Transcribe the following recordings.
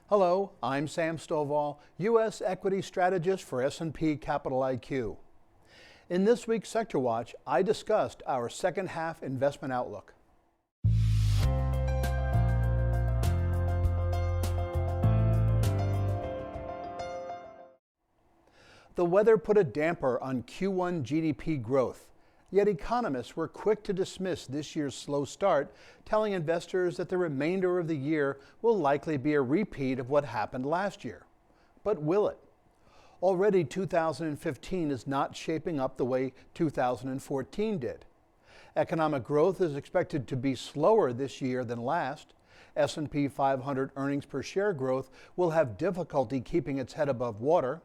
Hello, I'm Sam Stovall, U.S. Equity Strategist for S&P Capital IQ. In this week's Sector Watch, I discussed our second half investment outlook. The weather put a damper on Q1 GDP growth, yet economists were quick to dismiss this year's slow start, telling investors that the remainder of the year will likely be a repeat of what happened last year. But will it? Already 2015 is not shaping up the way 2014 did. Economic growth is expected to be slower this year than last. S&P 500 earnings per share growth will have difficulty keeping its head above water.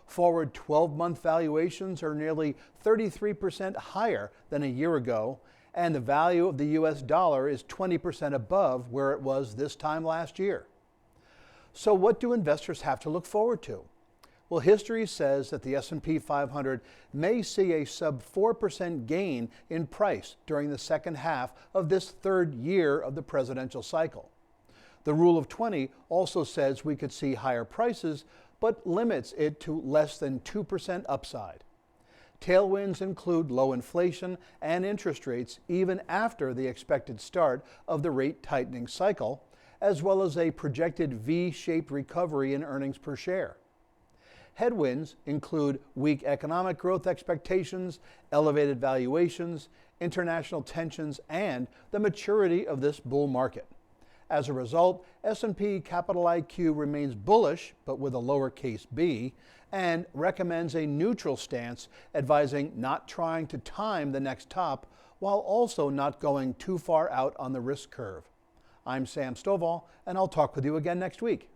Forward 12-month valuations are nearly 33% higher than a year ago, and the value of the U.S. dollar is 20% above where it was this time last year. So what do investors have to look forward to? Well, history says that the S&P 500 may see a sub 4% gain in price during the second half of this third year of the presidential cycle. The rule of 20 also says we could see higher prices, but limits it to less than 2% upside. Tailwinds include low inflation and interest rates even after the expected start of the rate tightening cycle, as well as a projected V-shaped recovery in earnings per share. Headwinds include weak economic growth expectations, elevated valuations, international tensions, and the maturity of this bull market. As a result, S&P Capital IQ remains bullish, but with a lowercase b, and recommends a neutral stance, advising not trying to time the next top while also not going too far out on the risk curve. I'm Sam Stovall, and I'll talk with you again next week.